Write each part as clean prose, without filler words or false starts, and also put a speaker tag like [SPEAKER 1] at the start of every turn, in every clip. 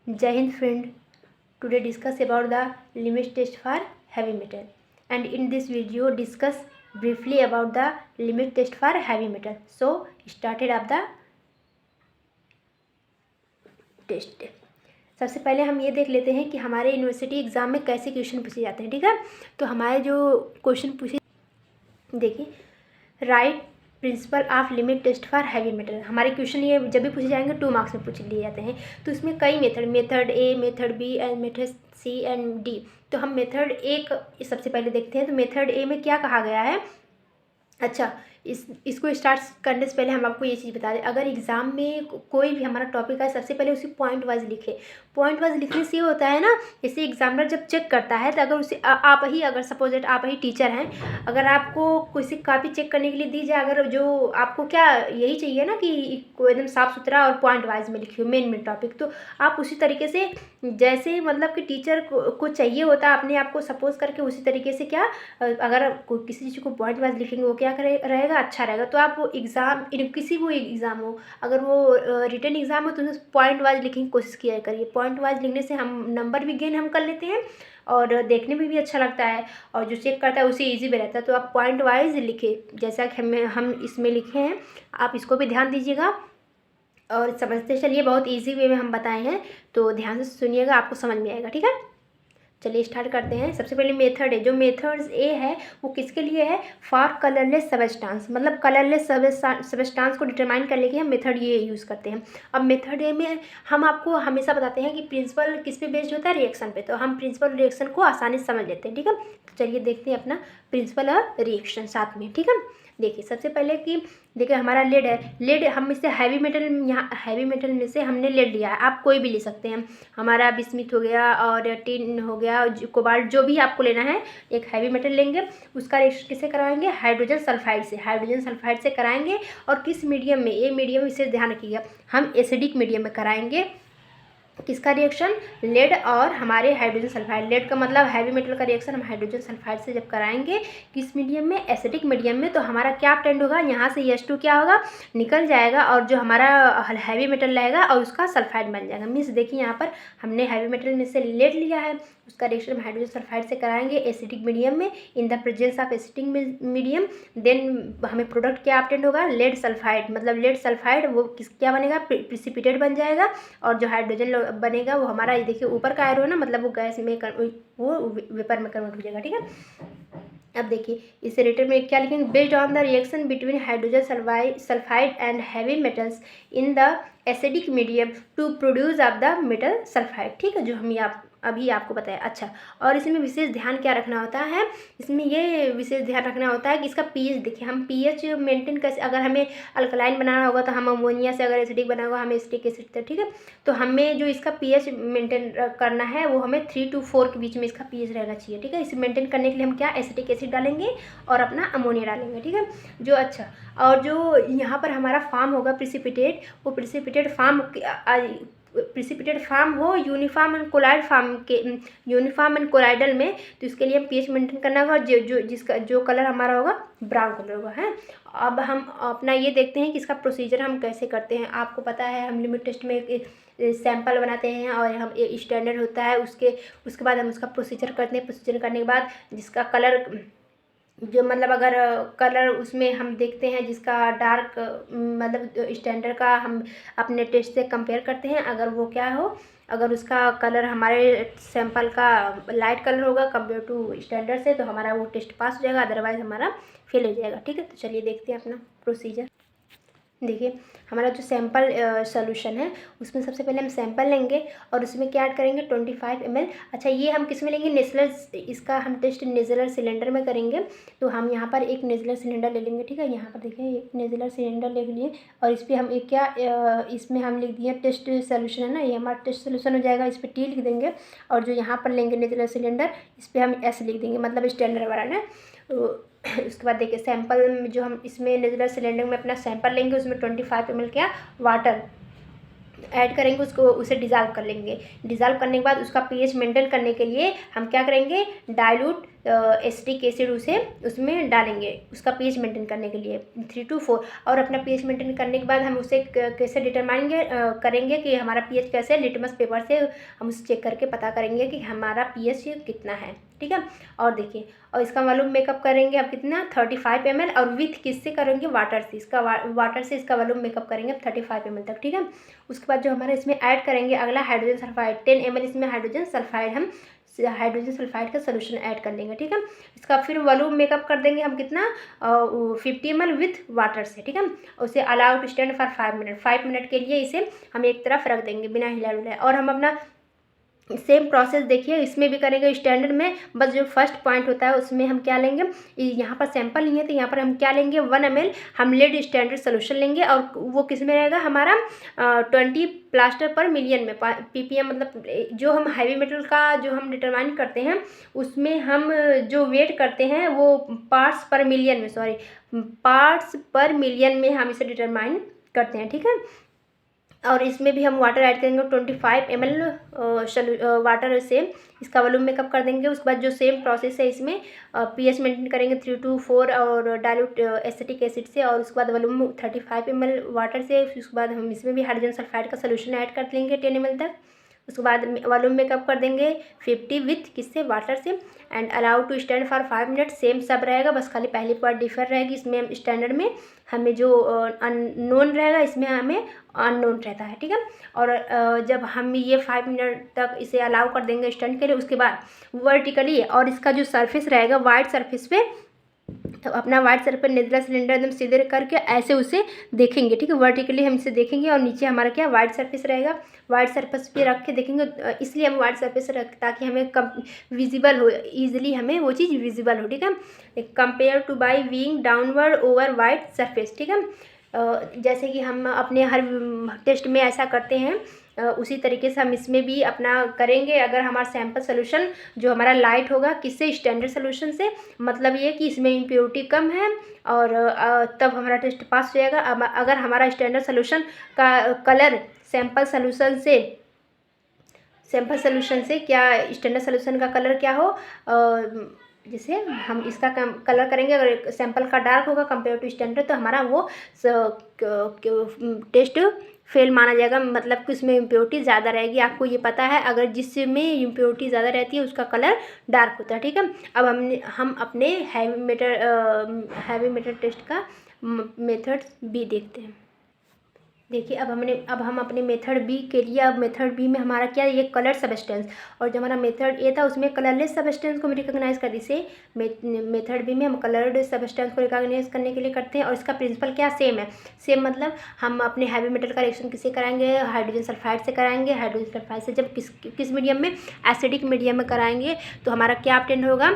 [SPEAKER 1] जय Hind friend. Today discuss about the limit test for heavy metal, and in this video discuss briefly about the limit test for heavy metal. So started up the test. सबसे पहले हम ये देख लेते हैं कि हमारे यूनिवर्सिटी एग्ज़ाम में कैसे क्वेश्चन पूछे जाते हैं. ठीक है, तो हमारे जो क्वेश्चन पूछे देखिए, write principle of limit test for heavy metal. हमारे क्वेश्चन ये जब भी पूछे जाएंगे 2 मार्क्स में पूछ लिए जाते हैं. तो इसमें कई method A, method B and method C and D. तो हम मेथड ए सबसे पहले देखते हैं. तो मेथड ए में क्या कहा गया है. अच्छा, इसको स्टार्ट करने से पहले हम आपको ये चीज़ बता दें, अगर एग्ज़ाम में कोई भी हमारा टॉपिक है सबसे पहले उसी पॉइंट वाइज लिखे. पॉइंट वाइज लिखने से ये होता है ना, जैसे एग्जामिनर जब चेक करता है तो अगर उसे आप ही अगर सपोज दैट आप ही टीचर हैं, अगर आपको किसी कापी चेक करने के लिए दी जाए, अगर जो आपको क्या यही चाहिए ना कि एकदम साफ़ सुथरा और पॉइंट वाइज में लिखिए मेन टॉपिक, तो आप उसी तरीके से जैसे मतलब कि टीचर को चाहिए होता है अपने आप को सपोज करके उसी तरीके से क्या अगर किसी चीज़ को पॉइंट वाइज लिखेंगे वो क्या रहेगा, अच्छा रहेगा. तो आप वो एग्ज़ाम किसी वो एग्ज़ाम हो, अगर वो रिटन एग्ज़ाम हो तो पॉइंट वाइज लिखने की कोशिश किया करिए. पॉइंट वाइज लिखने से हम नंबर भी गेन हम कर लेते हैं और देखने में भी अच्छा लगता है, और जो चेक करता है उसे ईजी भी रहता है. तो आप पॉइंट वाइज लिखे जैसा कि हम इसमें लिखे हैं, आप इसको भी ध्यान दीजिएगा और समझते चलिए. बहुत ईजी वे में हम बताए हैं, तो ध्यान से सुनिएगा, आपको समझ में आएगा. ठीक है, चलिए स्टार्ट करते हैं. सबसे पहले मेथड है, जो मेथड्स ए है वो किसके लिए है, फॉर कलरलेस सबस्टांस. मतलब कलरलेस सबस्टांस को डिटरमाइन करने के हम मेथड ये यूज़ करते हैं. अब मेथड ए में हम आपको हमेशा बताते हैं कि प्रिंसिपल किस पे बेस्ड होता है, रिएक्शन पे. तो हम प्रिंसिपल रिएक्शन को आसानी से समझ लेते हैं. ठीक है, तो चलिए देखते हैं अपना प्रिंसिपल और रिएक्शन साथ में. ठीक है, देखिए सबसे पहले कि देखिए हमारा लेड है. लेड हम इससे हैवी मेटल, यहाँ हैवी मेटल में से हमने लेड लिया है. आप कोई भी ले सकते हैं. हमारा बिस्मिथ हो गया और टिन हो गया, कोबाल्ट, जो भी आपको लेना है एक हैवी मेटल लेंगे. उसका रिएक्शन किससे कराएंगे, हाइड्रोजन सल्फाइड से. हाइड्रोजन सल्फाइड से कराएंगे. और किस मीडियम में, ये मीडियम इसे ध्यान रखिएगा, हम एसिडिक मीडियम में कराएंगे. किसका रिएक्शन, लेड और हमारे हाइड्रोजन सल्फाइड. लेड का मतलब हैवी मेटल का रिएक्शन हम हाइड्रोजन सल्फाइड से जब कराएंगे किस मीडियम में, एसिडिक मीडियम में, तो हमारा क्या ऑब्टेंड होगा, यहाँ से H2 क्या होगा, निकल जाएगा और जो हमारा हैवी मेटल रहेगा और उसका सल्फाइड बन जाएगा. मीन्स देखिए यहाँ पर हमने हैवी मेटल में से लेड लिया है, उसका रिएक्शन हम हाइड्रोजन सल्फाइड से कराएंगे एसिडिक मीडियम में, in the presence of acidic medium. Then हमें प्रोडक्ट क्या ऑब्टेंड होगा, लेड सल्फाइड. मतलब लेड सल्फाइड वो क्या बनेगा, प्रिसिपिटेट बन जाएगा. और जो हाइड्रोजन बनेगा वो हमारा ये देखिए ऊपर का एरो है ना, मतलब वो गैस में वो वेपर में कन्वर्ट हो जाएगा. ठीक है, अब देखिए इस रिटर्न में क्या लिखेंगे, based on the reaction between hydrogen sulphide and heavy metals in the acidic medium to produce of the metal sulphide. ठीक है, जो हम अभी आपको बताया. अच्छा, और इसमें विशेष ध्यान क्या रखना होता है, इसमें ये विशेष ध्यान रखना होता है कि इसका पीएच देखिए, हम पीएच मेंटेन कैसे, अगर हमें अल्कलाइन बनाना होगा तो हम अमोनिया से, अगर एसिडिक बनाना होगा हमें एसिटिक एसिड से. ठीक है, तो हमें जो इसका पीएच मेंटेन करना है वो हमें 3 to 4 के बीच में इसका पीएच रहना चाहिए. ठीक है, इसे मेंटेन करने के लिए हम क्या एसिटिक एसिड डालेंगे और अपना अमोनिया डालेंगे. ठीक है, जो अच्छा, और जो यहाँ पर हमारा फॉर्म होगा प्रिसिपिटेट, वो प्रिसिपिटेट फॉर्म हो यूनिफॉर्म एंड कोलाइड फॉर्म के, यूनिफॉर्म एंड कोलाइडल में. तो इसके लिए हम पीएच मेंटेन करना होगा, जिसका जो कलर हमारा होगा ब्राउन कलर होगा. है, अब हम अपना ये देखते हैं कि इसका प्रोसीजर हम कैसे करते हैं. आपको पता है हम लिमिट टेस्ट में सैंपल बनाते हैं और हम स्टैंडर्ड होता है, उसके बाद हम उसका प्रोसीजर करते हैं. प्रोसीजर करने के बाद जिसका कलर, जो मतलब अगर कलर उसमें हम देखते हैं जिसका डार्क मतलब स्टैंडर्ड का हम अपने टेस्ट से कंपेयर करते हैं. अगर वो क्या हो, अगर उसका कलर हमारे सैंपल का लाइट कलर होगा कंपेयर टू स्टैंडर्ड से, तो हमारा वो टेस्ट पास हो जाएगा, अदरवाइज हमारा फेल हो जाएगा. ठीक है, तो चलिए देखते हैं अपना प्रोसीजर. देखिए हमारा जो सैंपल सोल्यूशन है उसमें सबसे पहले हम सैंपल लेंगे और उसमें क्या ऐड करेंगे 25 ml. अच्छा, ये हम किस में लेंगे, नेजलर, इसका हम टेस्ट नेजलर सिलेंडर में करेंगे. तो हम यहाँ पर एक नेजलर सिलेंडर ले लेंगे. ठीक है, यहाँ पर देखिए एक नेजलर सिलेंडर ले लिए और इस पर हम एक क्या इसमें हम लिख दिए टेस्ट सोल्यूशन है ना, ये हमारा टेस्ट सोल्यूशन हो जाएगा. इस पर टी लिख देंगे और जो यहाँ पर लेंगे नेजलर सिलेंडर, इस पर हम एस लिख देंगे, मतलब स्टैंडर्ड वाला ना. तो उसके बाद देखिए सैंपल में जो हम इसमें नेजलर सिलेंडर में अपना सैंपल लेंगे उसमें 25 ml क्या वाटर, ऐड करेंगे उसको, उसे डिज़ोल्व कर लेंगे। डिज़ोल्व करने के बाद उसका पीएच मेंटेन करने के लिए हम क्या करेंगे, डाइल्यूट एसिटिक एसिड उसे उसमें डालेंगे उसका पीएच मेंटेन करने के लिए 3 to 4। और अपना पीएच मेंटेन करने के बाद हम उसे कैसे डिटरमाइन करेंगे कि हमारा पीएच कैसे, लिटमस पेपर से हम उसे चेक करके पता करेंगे कि हमारा पीएच कितना है, ठीक है। और देखिए, और इसका वॉल्यूम मेकअप करेंगे अब कितना 35 ml, और विथ किससे करेंगे, वाटर से। इसका वाटर से इसका वॉल्यूम मेकअप करेंगे 35 ml तक, ठीक है। उसके बाद जो हमारा इसमें ऐड करेंगे अगला हाइड्रोजन सल्फाइड 10 ml, इसमें हाइड्रोजन सल्फाइड का सोल्यूशन ऐड कर लेंगे, ठीक है। इसका फिर वॉल्यूम मेकअप कर देंगे हम कितना 50 ml विथ वाटर से, ठीक है। उसे allow to stand for 5 minute, 5 minute के लिए इसे हम एक तरफ रख देंगे बिना हिला डुलाए। और हम अपना सेम प्रोसेस देखिए इसमें भी करेंगे स्टैंडर्ड में, बस जो फर्स्ट पॉइंट होता है उसमें हम क्या लेंगे, यहाँ पर सैंपल नहीं है तो यहाँ पर हम क्या लेंगे 1 ml हम लेड स्टैंडर्ड सोल्यूशन लेंगे, और वो किस में रहेगा हमारा 20 प्लास्टर पर मिलियन में, ppm, मतलब जो हम हैवी मेटल का जो हम डिटरमाइन करते हैं उसमें हम जो वेट करते हैं वो पार्ट्स पर मिलियन में हम इसे डिटरमाइन करते हैं, ठीक है। और इसमें भी हम वाटर ऐड करेंगे 25 ml वाटर से इसका वॉल्यूम मेकअप कर देंगे। उसके बाद जो सेम प्रोसेस है इसमें पीएच मेंटेन करेंगे 3 to 4 और डाइल्यूट एसिटिक एसिड से, और उसके बाद वॉल्यूम 35 ml वाटर से। उसके बाद हम इसमें भी हाइड्रोजन सल्फाइड का सोल्यूशन ऐड कर लेंगे 10 ml तक। उसके बाद वॉल्यूम मेकअप कर देंगे 50 विथ किससे, वाटर से, and allow to stand for 5 minute. Same सब रहेगा, बस खाली पहली पार्ट डिफर रहेगी। इसमें स्टैंडर्ड में हमें जो अननोन रहेगा इसमें हमें अननोन रहता है, ठीक है। और जब हम ये 5 मिनट तक इसे अलाउ कर देंगे स्टैंड के लिए, उसके बाद वर्टिकली और इसका जो सरफेस रहेगा वाइट सरफेस पे, तो अपना वाइट सरफेस पर नेजला सिलेंडर एकदम सीधे करके ऐसे उसे देखेंगे, ठीक है। वर्टिकली हम इसे देखेंगे और नीचे हमारा क्या वाइट सरफेस रहेगा, वाइट सरफेस पे रख के देखेंगे। इसलिए हम वाइट सरफेस रख ताकि हमें विजिबल हो, ईजिली हमें वो चीज़ विजिबल हो, ठीक है। Compare two by being downward over white surface, ठीक है। जैसे कि हम अपने हर टेस्ट में ऐसा करते हैं, उसी तरीके से हम इसमें भी अपना करेंगे। अगर हमारा सैंपल सोल्यूशन जो हमारा लाइट होगा किससे, स्टैंडर्ड सोल्यूशन से, मतलब ये कि इसमें इम्प्योरिटी कम है और तब हमारा टेस्ट पास हो जाएगा। अगर हमारा स्टैंडर्ड सोल्यूशन का कलर सैंपल सोल्यूशन से क्या, स्टैंडर्ड सोल्यूशन का कलर क्या हो, जैसे हम इसका कलर करेंगे, अगर सैंपल का डार्क होगा कंपेयर टू स्टैंडर्ड तो हमारा वो टेस्ट फेल माना जाएगा, मतलब कि उसमें इम्प्योरिटी ज़्यादा रहेगी। आपको ये पता है, अगर जिसमें इम्प्योरिटी ज़्यादा रहती है उसका कलर डार्क होता है, ठीक है। अब हम अपने हैवी मेटर टेस्ट का मेथड भी देखते हैं। देखिए अब हम अपने मेथड बी के लिए, अब मेथड बी में हमारा क्या है, ये कलर सब्सटेंस, और जो हमारा मेथड ए था उसमें कलरलेस सब्सटेंस को भी रिकॉग्नाइज कर दी से। मेथड बी में हम कलर्ड सब्सटेंस को रिकॉग्नाइज करने के लिए करते हैं, और इसका प्रिंसिपल क्या सेम है। सेम मतलब हम अपने हैवी मेटल का रिएक्शन किससे कराएंगे, हाइड्रोजन सल्फाइड से कराएंगे। हाइड्रोजन सल्फाइड से जब किस मीडियम में, एसिडिक मीडियम में कराएंगे तो हमारा क्या ऑब्टेन होगा,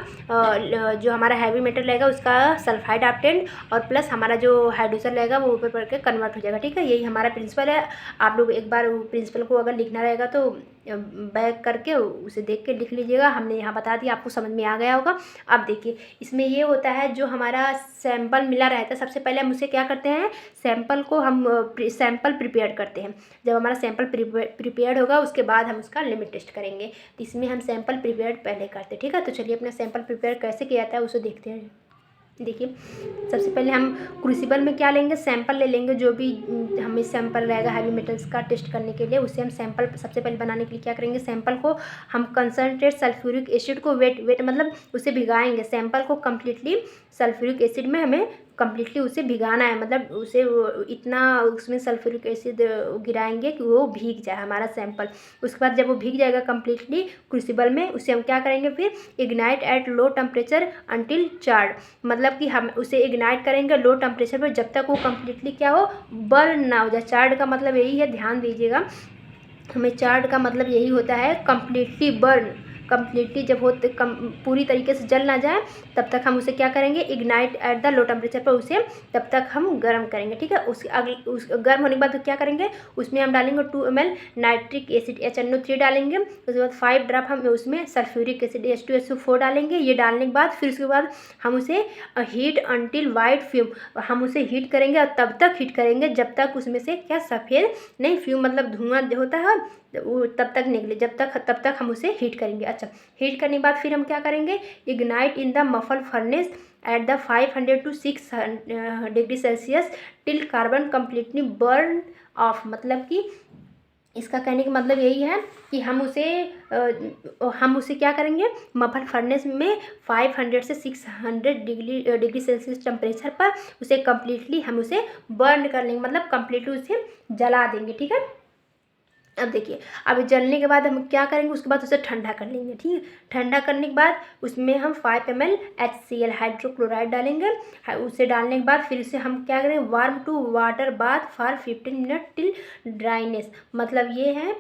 [SPEAKER 1] जो हमारा हैवी मेटल रहेगा उसका सल्फाइड ऑब्टेन, और प्लस हमारा जो हाइड्रोजन रहेगा वो ऊपर पड़ के कन्वर्ट हो जाएगा, ठीक है। यही हमारा प्रिंसिपल है। आप लोग एक बार प्रिंसिपल को अगर लिखना रहेगा तो बैक करके उसे देख के लिख लीजिएगा। हमने यहाँ बता दिया, आपको समझ में आ गया होगा। अब देखिए इसमें ये होता है, जो हमारा सैंपल मिला रहता है सबसे पहले हम उसे क्या करते हैं, सैंपल को हम सैंपल प्रिपेयर करते हैं। जब हमारा सैंपल प्रिपेयर्ड होगा उसके बाद हम उसका लिमिट टेस्ट करेंगे, तो इसमें हम सैंपल प्रिपेयर्ड पहले करते हैं, ठीक है। तो चलिए अपना सैंपल प्रिपेयर कैसे किया जाता है उसे देखते हैं। देखिए सबसे पहले हम क्रूसिबल में क्या लेंगे, सैंपल ले लेंगे। जो भी हमें सैंपल रहेगा हैवी मेटल्स का टेस्ट करने के लिए, उससे हम सैंपल सबसे पहले बनाने के लिए क्या करेंगे, सैंपल को हम कंसनट्रेट सल्फ्यूरिक एसिड को वेट मतलब उसे भिगाएंगे। सैंपल को कम्प्लीटली सल्फ्यूरिक एसिड में हमें कम्प्लीटली उसे भिगाना है, मतलब उसे इतना उसमें सल्फ्यूरिक एसिड गिराएंगे कि वो भीग जाए हमारा सैंपल। उसके बाद जब वो भीग जाएगा कम्प्लीटली क्रूसिबल में, उसे हम क्या करेंगे फिर, ignite at low temperature until charred, मतलब कि हम उसे इग्नाइट करेंगे लो टेम्परेचर पर जब तक वो कम्प्लीटली क्या हो, बर्न ना हो जाए। चार्ड का मतलब यही है, ध्यान दीजिएगा, हमें चार्ड का मतलब यही होता है कम्प्लीटली बर्न, कम्प्लीटली जब हो पूरी तरीके से जल ना जाए तब तक हम उसे क्या करेंगे, ignite at the low temperature पर उसे तब तक हम गर्म करेंगे। ठीक है, उस गर्म होने के बाद क्या करेंगे, उसमें हम डालेंगे 2 ml नाइट्रिक एसिड HNO3 डालेंगे। उसके बाद 5 ड्रॉप हम उसमें सल्फ्यूरिक एसिड H2SO4 डालेंगे। ये डालने के बाद फिर उसके बाद हम उसे हीट अंटिल वाइट फ्यूम, हम उसे हीट करेंगे और तब तक हीट करेंगे जब तक उसमें से क्या सफ़ेद नहीं फ्यूम मतलब धुआं होता है वो तब तक निकले, तब तक हम उसे हीट करेंगे। अच्छा, हीट करने के बाद फिर हम क्या करेंगे, ignite in the muffle furnace at the 500 to 600 degree Celsius till carbon completely burn of. मतलब कि इसका कहने का मतलब यही है कि हम उसे क्या करेंगे, मफल फर्नेस में 500 से 600 डिग्री सेल्सियस टेम्परेचर पर उसे कम्प्लीटली हम उसे बर्न कर लेंगे, मतलब कम्प्लीटली उसे जला देंगे। ठीक है, अब देखिए, अब जलने के बाद हम क्या करेंगे, उसके बाद उसे ठंडा कर लेंगे। ठीक है, ठंडा करने के बाद उसमें हम 5 ml HCl हाइड्रोक्लोराइड डालेंगे। उसे डालने के बाद फिर उसे हम क्या करेंगे, warm to water bath for 15 minute till dryness. मतलब ये है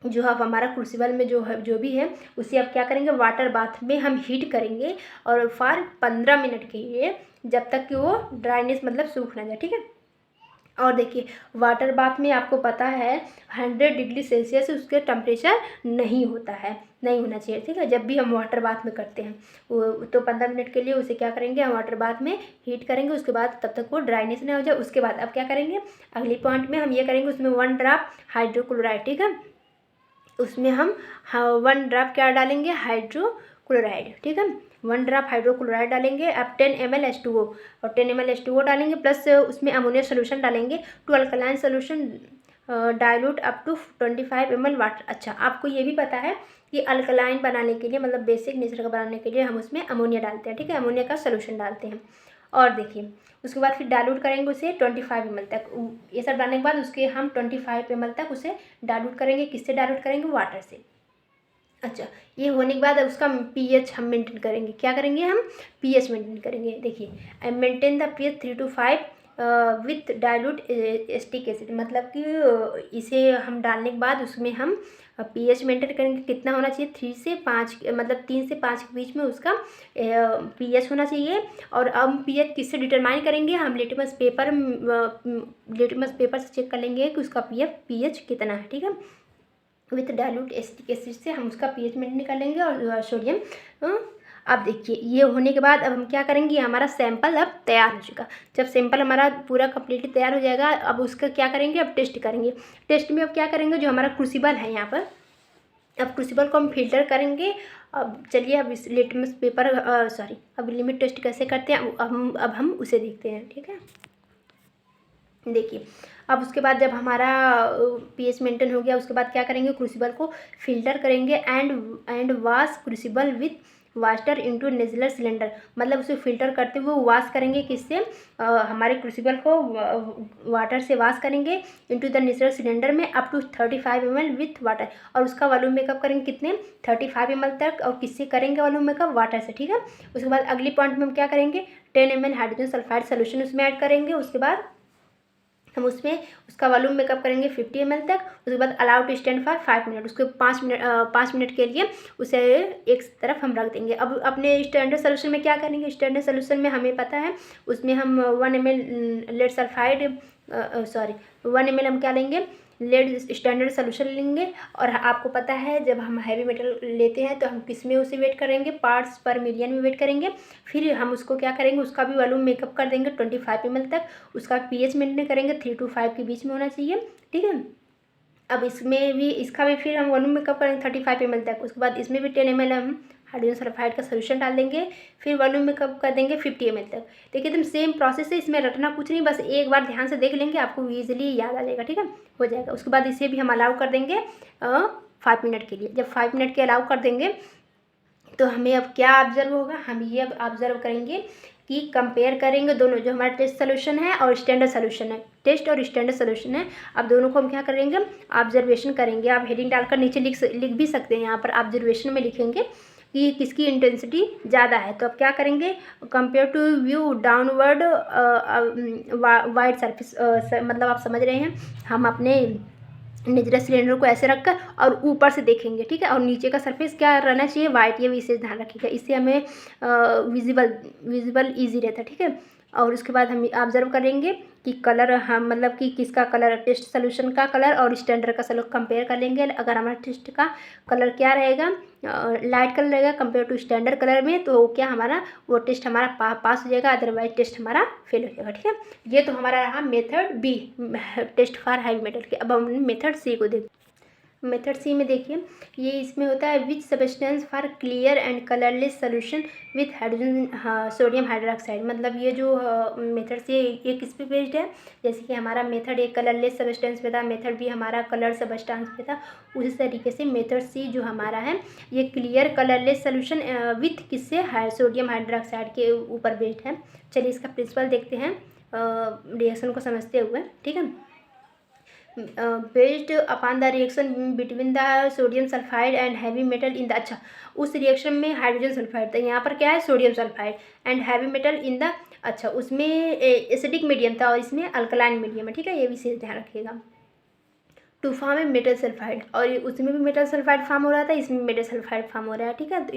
[SPEAKER 1] जो अब हमारा क्रूसिबल में जो भी है उसे अब क्या करेंगे, वाटर बाथ में हम हीट करेंगे और फॉर 15 मिनट के लिए, जब तक कि वो ड्राइनेस मतलब सूख ना जाए। ठीक है, और देखिए वाटर बाथ में आपको पता है 100 डिग्री सेल्सियस उसके टेम्परेचर नहीं होता है, नहीं होना चाहिए। ठीक है, जब भी हम वाटर बाथ में करते हैं वो तो 15 मिनट के लिए उसे क्या करेंगे, हम वाटर बाथ में हीट करेंगे। उसके बाद तब तक वो ड्राइनेस नहीं हो जाए। उसके बाद अब क्या करेंगे, अगले पॉइंट में हम ये करेंगे, उसमें 1 ड्रॉप हाइड्रोक्लोराइड। ठीक है, उसमें हम 1 ड्रॉप क्या डालेंगे, हाइड्रोक्लोराइड। ठीक है, 1 ड्रॉप हाइड्रोक्लोराइड डालेंगे। अब 10 ml H2O और 10 ml H2O डालेंगे, प्लस उसमें अमोनिया सोल्यूशन डालेंगे, to alkaline solution dilute up to 25 ml water. अच्छा, आपको ये भी पता है कि अल्कलाइन बनाने के लिए मतलब बेसिक नेचर का बनाने के लिए हम उसमें अमोनिया डालते हैं। ठीक है, अमोनिया का सोल्यूशन डालते हैं। और देखिए उसके बाद फिर डाइल्यूट करेंगे उसे 25 ml तक। ये सब डालने के बाद उसके हम 25 ml तक उसे डाइल्यूट करेंगे। किससे डाइल्यूट करेंगे, वाटर से। अच्छा, ये होने के बाद उसका पीएच हम मेंटेन करेंगे। क्या करेंगे, हम पीएच मेंटेन करेंगे। देखिए, maintain the pH 3 to 5 with dilute acetic acid. मतलब कि इसे हम डालने के बाद उसमें हम पीएच मेंटेन करेंगे। कितना होना चाहिए, 3 से 5 मतलब 3 से 5 के बीच में उसका पीएच होना चाहिए। और अब पीएच किससे डिटरमाइन करेंगे, हम लिटमस पेपर से चेक कर लेंगे कि उसका पीएच कितना है। ठीक है, विथ डाइल्यूट एसिटिक एसिड से हम उसका पीएच मेंटेन कर लेंगे और सोडियम। अब देखिए ये होने के बाद अब हम क्या करेंगे, हमारा सैंपल अब तैयार हो चुका। जब सैंपल हमारा पूरा कम्प्लीटली तैयार हो जाएगा, अब उसका क्या करेंगे, अब टेस्ट करेंगे। टेस्ट में अब क्या करेंगे, जो हमारा क्रूसिबल है यहाँ पर, अब क्रूसिबल को हम फिल्टर करेंगे। अब चलिए अब इस लिटमस पेपर अब लिमिट टेस्ट कैसे करते हैं अब हम उसे देखते हैं। ठीक है, देखिए अब उसके बाद जब हमारा पीएच मेंटेन हो गया, उसके बाद क्या करेंगे, क्रूसिबल को फिल्टर करेंगे and wash crucible with water into Nessler cylinder. मतलब उसे फिल्टर करते हुए वॉश करेंगे। किससे, हमारे क्रूसिबल को वाटर से वॉश करेंगे इनटू द नेजलर सिलेंडर में up to 35 ml with water. और उसका वॉल्यूम मेकअप करेंगे कितने, 35 ml तक। और किससे करेंगे वॉल्यूम मेकअप, वाटर से। ठीक है, उसके बाद अगली पॉइंट में हम क्या करेंगे, 10 ml हाइड्रोजन सल्फाइड सोल्यूशन उसमें ऐड करेंगे। उसके बाद हम उसमें उसका वॉल्यूम मेकअप करेंगे 50 ml तक। उसके बाद allow to stand for 5 minute. उसके 5 मिनट के लिए उसे एक तरफ हम रख देंगे। अब अपने स्टैंडर्ड सोल्यूशन में क्या करेंगे, स्टैंडर्ड सोल्यूशन में हमें पता है उसमें हम 1 ml लेड सल्फाइड 1 ml हम क्या लेंगे, लेड स्टैंडर्ड सोल्यूशन लेंगे। और आपको पता है जब हम हैवी मेटल लेते हैं तो हम किस में उसे वेट करेंगे, पार्ट्स पर मिलियन में वेट करेंगे। फिर हम उसको क्या करेंगे, उसका भी वॉल्यूम मेकअप कर देंगे 25 ml तक। उसका पीएच मेंटेन करेंगे 3 to 5 के बीच में होना चाहिए। ठीक है, अब इसका भी फिर हम वॉल्यूम मेकअप करेंगे 35 ml तक। उसके बाद इसमें भी 10 ml हम हाइड्रोजन सल्फाइड का सोल्यूशन डाल देंगे। फिर वॉल्यूम मेकअप कर देंगे 50 ml तक। देखिए एकदम सेम प्रोसेस है, इसमें रटना कुछ नहीं, बस एक बार ध्यान से देख लेंगे आपको ईजिली याद आ जाएगा। ठीक है, हो जाएगा। उसके बाद इसे भी हम अलाउ कर देंगे 5 मिनट के लिए। जब 5 मिनट के अलाउ कर देंगे तो हमें अब क्या ऑब्जर्व होगा, हम ये अब ऑब्जर्व करेंगे कि कंपेयर करेंगे दोनों, जो हमारा टेस्ट सोल्यूशन है और स्टैंडर्ड सोल्यूशन है, टेस्ट और स्टैंडर्ड सोल्यूशन है। अब दोनों को हम क्या करेंगे, ऑब्जर्वेशन करेंगे। आप हेडिंग डालकर नीचे लिख भी सकते हैं, यहाँ पर ऑब्जर्वेशन में लिखेंगे कि किसकी इंटेंसिटी ज़्यादा है। तो अब क्या करेंगे, compare to view downward wide surface, मतलब आप समझ रहे हैं, हम अपने नेचुरल सिलेंडर को ऐसे रखकर और ऊपर से देखेंगे, ठीक है। और नीचे का सरफेस क्या रहना चाहिए, वाइट, ये विशेष ध्यान रखिएगा, इससे हमें विजिबल ईजी रहता है, ठीक है। और उसके बाद हम ऑब्जर्व करेंगे कि कलर, हम मतलब कि किसका कलर, टेस्ट सोल्यूशन का कलर और स्टैंडर्ड का कलर कंपेयर कर लेंगे। अगर हमारा टेस्ट का कलर क्या रहेगा, लाइट कलर रहेगा कंपेयर टू स्टैंडर्ड कलर में, तो क्या हमारा वो टेस्ट हमारा पास हो जाएगा, अदरवाइज टेस्ट हमारा फेल हो जाएगा, ठीक है। ये तो हमारा रहा method B, test for heavy metal के। अब हम मेथड सी को देखते। मेथड सी में देखिए, ये इसमें होता है which substance for clear and colourless solution with hydrogen sodium hydroxide. मतलब ये जो मेथड सी ये किस पे बेस्ड है, जैसे कि हमारा मेथड एक कलरलेस सब्सटेंस पे था, मेथड बी हमारा कलर सब्सटेंस पे था, उसी तरीके से मेथड सी जो हमारा है ये क्लियर कलरलेस सोल्यूशन विथ किससे, सोडियम हाइड्रोक्साइड के ऊपर बेस्ड है। चलिए इसका प्रिंसिपल देखते हैं रिएक्शन को समझते हुए, ठीक है। Based upon the reaction between the sodium sulphide and heavy metal in the, अच्छा उस रिएक्शन में हाइड्रोजन सल्फाइड था, यहाँ पर क्या है sodium sulphide and heavy metal in the, अच्छा उसमें एसिडिक मीडियम था और इसमें अल्कलाइन मीडियम है, ठीक है। ये विशेष ध्यान रखिएगा। टू फॉर्म है मेटल सल्फाइड, और उसमें भी मेटल सल्फाइड फॉर्म हो रहा था, इसमें मेटल सल्फाइड फॉर्म हो रहा है, ठीक है। तो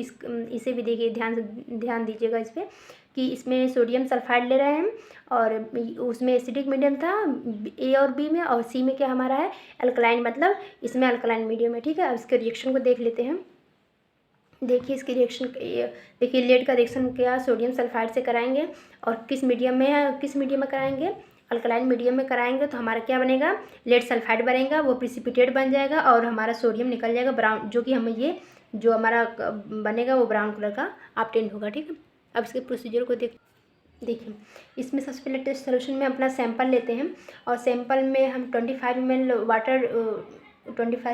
[SPEAKER 1] इसे भी देखिए, ध्यान दीजिएगा इस पर कि इसमें सोडियम सल्फाइड ले रहे हैं और उसमें एसिडिक मीडियम था ए और बी में, और सी में क्या हमारा है अल्कलाइन, मतलब इसमें अल्कलाइन मीडियम है, ठीक है। अब इसके रिएक्शन को देख लेते हैं। देखिए इसकी रिएक्शन, देखिए लेड का रिएक्शन क्या सोडियम सल्फाइड से कराएंगे और किस मीडियम में कराएंगे, अल्कलाइन मीडियम में कराएंगे, तो हमारा क्या बनेगा लेड सल्फाइड बनेगा, वो प्रिसिपिटेट बन जाएगा और हमारा सोडियम निकल जाएगा ब्राउन, जो कि हमें ये जो हमारा बनेगा वो ब्राउन कलर का ऑब्टेन होगा, ठीक है। अब इसके प्रोसीजर को देखिए इसमें सबसे पहले टेस्ट सोल्यूशन में अपना सैंपल लेते हैं और सैंपल में हम 25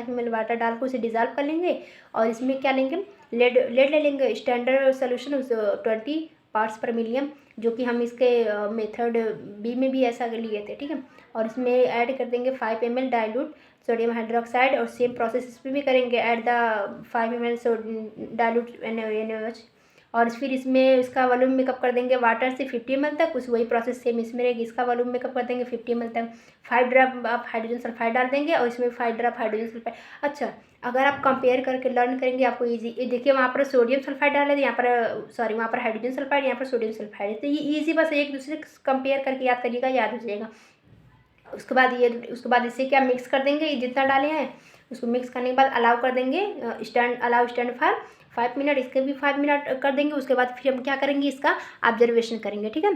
[SPEAKER 1] ml वाटर डाल कर उसे डिज़ोल्व कर लेंगे और इसमें क्या लेंगे लेड ले लेंगे, स्टैंडर्ड सोल्यूशन 20 पार्ट्स पर मिलियन, जो कि हम इसके मेथड बी में भी ऐसा लिए थे, ठीक है। और इसमें ऐड कर देंगे 5 ml डाइल्यूट सोडियम हाइड्रोक्साइड और सेम प्रोसेस इसमें भी करेंगे, add the 5 ml dilute NaOH और फिर इसमें इसका वॉल्यूम मेकअप कर देंगे वाटर से 50 ml तक, उस वही प्रोसेस सेम इसमें रहेगी, इसका वॉल्यूम मेकअप कर देंगे 50 ml तक। 5 ड्रॉप आप हाइड्रोजन सल्फाइड डाल देंगे और इसमें 5 ड्रॉप हाइड्रोजन सल्फाइड। अच्छा अगर आप कंपेयर करके लर्न करेंगे आपको ईजी, देखिए वहाँ पर सोडियम सल्फाइड डाले थे, यहाँ पर सॉरी वहाँ पर हाइड्रोजन सल्फाइड, यहाँ पर सोडियम सल्फाइड है, तो ये ईजी, बस एक दूसरे कंपेयर करके याद करिएगा, याद हो जाएगा। उसके बाद इसे क्या मिक्स कर देंगे, जितना डाले हैं उसको मिक्स करने के बाद अलाउ कर देंगे, अलाउ स्टैंड फॉर 5 मिनट, इसके भी 5 मिनट कर देंगे। उसके बाद फिर हम क्या करेंगे इसका ऑब्जर्वेशन करेंगे, ठीक है।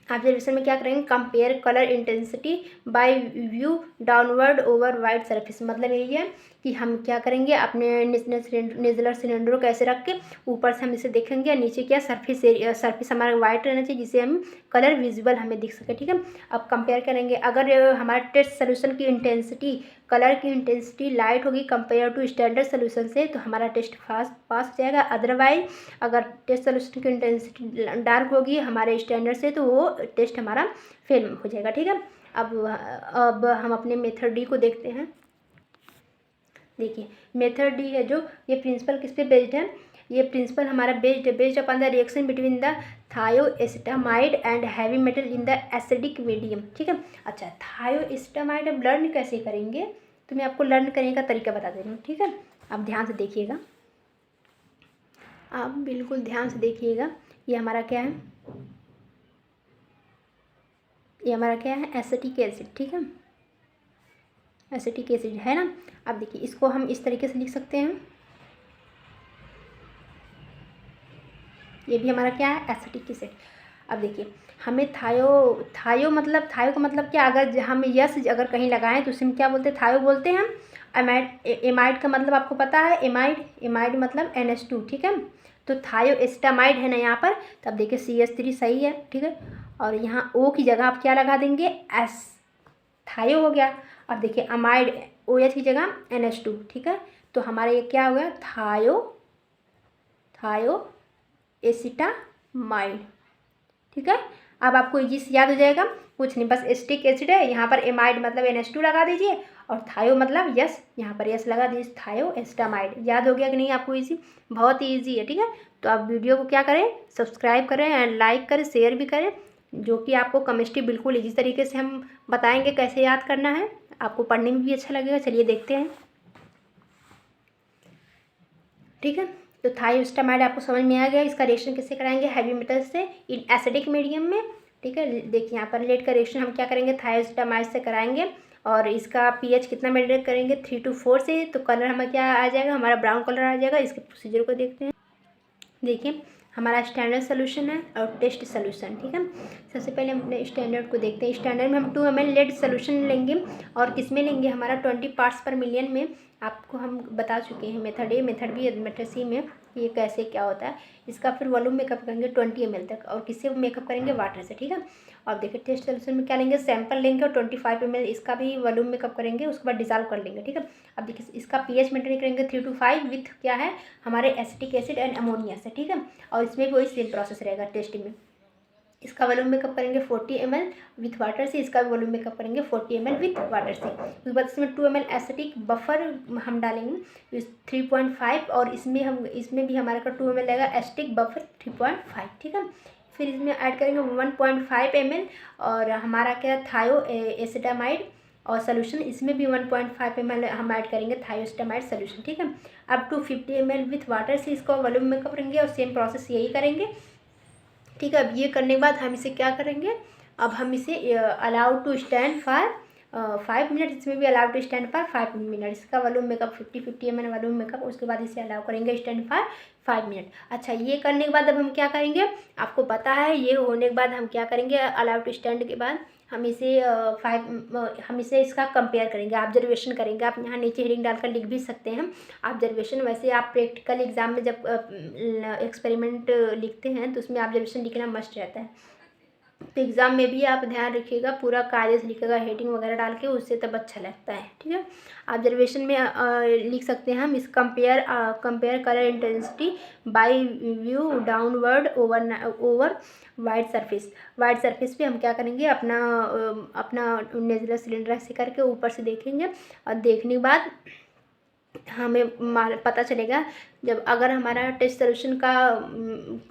[SPEAKER 1] ऑब्जर्वेशन में क्या करेंगे compare colour intensity bye view downward over white surface, मतलब यही है कि हम क्या करेंगे अपने नेजुलर सिलेंडर को ऐसे रख के ऊपर से हम इसे देखेंगे, नीचे क्या सरफेस हमारा वाइट रहना चाहिए जिससे हम कलर विजिबल हमें दिख सके, ठीक है। अब कंपेयर करेंगे, अगर हमारा टेस्ट सोल्यूशन की इंटेंसिटी कलर की इंटेंसिटी लाइट होगी कंपेयर टू स्टैंडर्ड सोल्यूशन से, तो हमारा टेस्ट पास हो जाएगा। अदरवाइज अगर टेस्ट सोल्यूशन की इंटेंसिटी डार्क होगी हमारे स्टैंडर्ड से, तो वो टेस्ट हमारा फेल हो जाएगा, ठीक है। अब हम अपने मेथड डी को देखते हैं। देखिए मेथड डी है जो, ये प्रिंसिपल किस पे बेस्ड है, ये प्रिंसिपल हमारा based upon the reaction between the thioacetamide and heavy metal in the acidic medium, ठीक है। अच्छा थायोएसिटामाइड अब लर्न कैसे करेंगे, तो मैं आपको लर्न करने का तरीका बता दे रही हूँ, ठीक है। आप ध्यान से देखिएगा, आप बिल्कुल ध्यान से देखिएगा। ये हमारा क्या है, ये हमारा क्या है एसिटिक एसिड, ठीक है, एसिटिक एसिड है ना। अब देखिए इसको हम इस तरीके से लिख सकते हैं, ये भी हमारा क्या है एसिटिक एसिड। अब देखिए हमें थायो मतलब थायो का मतलब क्या, अगर हम यस अगर कहीं लगाएं तो उसमें क्या बोलते हैं थायो बोलते हैं हम। एमाइड का मतलब आपको पता है, एमाइड मतलब NH2, ठीक है। तो थायोएस्टामाइड है ना यहाँ पर, तब देखिए CH3 सही है, ठीक है। और यहाँ O की जगह आप क्या लगा देंगे S, थायो हो गया। और देखिए अमाइड OH की जगह NH2, ठीक है। तो हमारा ये क्या हो गया थायोएसिटामाइड, ठीक है। अब आपको इजी से याद हो जाएगा, कुछ नहीं बस एसिटिक एसिड है, यहाँ पर एमाइड मतलब NH2 लगा दीजिए और थायो मतलब यस, यहाँ पर यस लगा दीजिए, थायोएस्टामाइड। याद हो गया कि नहीं आपको इजी, बहुत ही ईजी है, ठीक है। तो आप वीडियो को क्या करें सब्सक्राइब करें एंड लाइक करें, शेयर भी करें, जो कि आपको केमिस्ट्री बिल्कुल इसी तरीके से हम बताएंगे कैसे याद करना है, आपको पढ़ने में भी अच्छा लगेगा। चलिए देखते हैं, ठीक है। तो थायोस्टामाइड आपको समझ में आ गया, इसका रिएक्शन कैसे कराएंगे हैवी मेटल से इन एसिडिक मीडियम में, ठीक है। देखिए यहाँ पर लेट का रिएक्शन हम क्या करेंगे, थायोस्टामाइड से कराएंगे और इसका पीएच कितना मेंटेन करेंगे 3 to 4 से, तो कलर हमें क्या आ जाएगा, हमारा ब्राउन कलर आ जाएगा। इसके प्रोसीजर को देखते हैं। देखिए हमारा स्टैंडर्ड सोल्यूशन है और टेस्ट सोल्यूशन, ठीक है। सबसे पहले हम अपने स्टैंडर्ड को देखते हैं। स्टैंडर्ड में हम 2 ml लेड सोल्यूशन लेंगे और किस में लेंगे, हमारा 20 पार्ट्स पर मिलियन में। आपको हम बता चुके हैं method A, method B, method सी में ये कैसे क्या होता है। इसका फिर वॉल्यूम मेकअप करेंगे 20 ml तक और किससे मेकअप करेंगे, वाटर से, ठीक है। और देखिए टेस्ट सोल्यूशन में क्या लेंगे, सैंपल लेंगे और 25 ml इसका भी वॉल्यूम मेकअप करेंगे, उसके बाद डिजॉल्व कर लेंगे, ठीक है। अब देखिए इसका पीएच मेंटेन करेंगे 3 to 5 विथ क्या है, हमारे एसिटिक एसिड एंड अमोनिया से, ठीक है। और इसमें भी वही सेम प्रोसेस रहेगा टेस्टिंग में। इसका वॉल्यूम मेकअप करेंगे 40 ml विथ वाटर से, इसका वॉल्यूम मेकअप करेंगे 40 ml विथ वाटर से। उसके बाद इसमें 2 ml एसिटिक बफर हम डालेंगे 3.5 और इसमें भी हमारा का 2 ml लगेगा एसिटिक बफर 3.5, ठीक है। फिर इसमें ऐड करेंगे 1.5 ml और हमारा क्या थायो एसिटामाइड और सोल्यूशन, इसमें भी 1.5 ml हम ऐड करेंगे थायोस्टामाइड सोल्यूशन, ठीक है। अब टू 50 ml विथ वाटर से इसका वॉल्यूम मेकअप करेंगे और सेम प्रोसेस यही करेंगे, ठीक है। अब ये करने के बाद हम इसे क्या करेंगे, अब हम इसे allowed to stand for 5 minute, इसमें भी allowed to stand for 5 minute. इसका volume make up 50 ml volume make up, उसके बाद इसे अलाउ करेंगे स्टैंड फॉर 5 मिनट। अच्छा ये करने के बाद अब हम क्या करेंगे, आपको पता है ये होने के बाद हम क्या करेंगे, अलाउड टू स्टैंड के बाद हम इसे हम इसे इसका कंपेयर करेंगे, ऑब्जर्वेशन करेंगे। आप यहाँ नीचे हेडिंग डालकर लिख भी सकते हैं ऑब्जर्वेशन। वैसे आप प्रैक्टिकल एग्जाम में जब एक्सपेरिमेंट लिखते हैं तो उसमें ऑब्जर्वेशन लिखना मस्ट रहता है। तो एग्ज़ाम में भी आप ध्यान रखिएगा, पूरा कायदे से लिखिएगा हेडिंग वगैरह डाल के, उससे तब अच्छा लगता है, ठीक है। ऑब्जर्वेशन में लिख सकते हैं हम इस compare colour intensity bye view downward over white surface. White surface पे हम क्या करेंगे, अपना नेजुलर सिलेंडर ऐसे करके ऊपर से देखेंगे और देखने के बाद हमें पता चलेगा, जब अगर हमारा टेस्ट सोल्यूशन का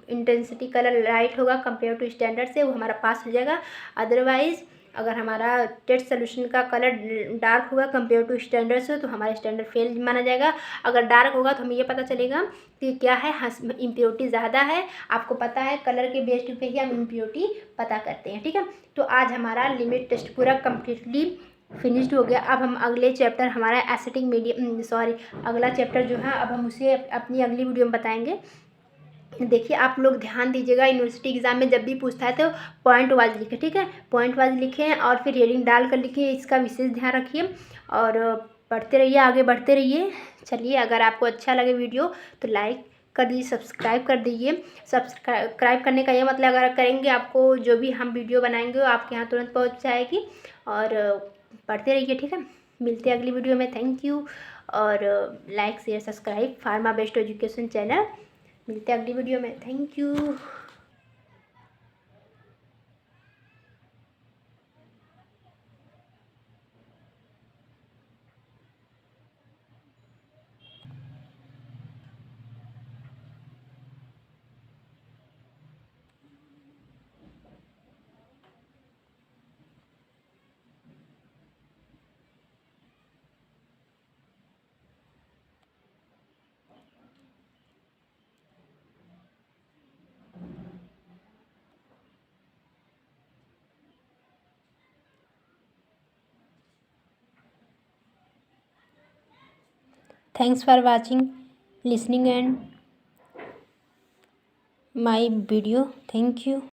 [SPEAKER 1] इंटेंसिटी कलर लाइट होगा कंपेयर टू स्टैंडर्ड से, वो हमारा पास हो जाएगा। अदरवाइज़ अगर हमारा टेस्ट सोल्यूशन का कलर डार्क होगा कंपेयर टू स्टैंडर्ड से, तो हमारा स्टैंडर्ड फेल माना जाएगा। अगर डार्क होगा तो हमें ये पता चलेगा कि क्या है, इम्प्योरिटी ज़्यादा है। आपको पता है कलर के बेस्ड पे ही हम इम्प्योरिटी पता करते हैं, ठीक है। तो आज हमारा लिमिट टेस्ट पूरा कम्प्लीटली फिनिश्ड हो गया। अब हम अगले चैप्टर हमारा एसिटिक मीडियम अगला चैप्टर जो है अब हम उसे अपनी अगली वीडियो में बताएंगे। देखिए आप लोग ध्यान दीजिएगा, यूनिवर्सिटी एग्जाम में जब भी पूछता है तो पॉइंट वाइज लिखें, ठीक है। पॉइंट वाइज लिखें और फिर हेडिंग डाल कर लिखें, इसका विशेष ध्यान रखिए और पढ़ते रहिए, आगे बढ़ते रहिए। चलिए अगर आपको अच्छा लगे वीडियो तो लाइक कर दीजिए, सब्सक्राइब कर दीजिए। सब्सक्राइब करने का ये मतलब अगर करेंगे आपको जो भी हम वीडियो बनाएंगे वो आपके यहाँ तुरंत पहुँच जाएगी। और पढ़ते रहिए, ठीक है। मिलते हैं अगली वीडियो में, थैंक यू। और like share subscribe pharma best education channel. मिलते हैं अगली वीडियो में, thank you. Thanks for watching, listening and my video. Thank you.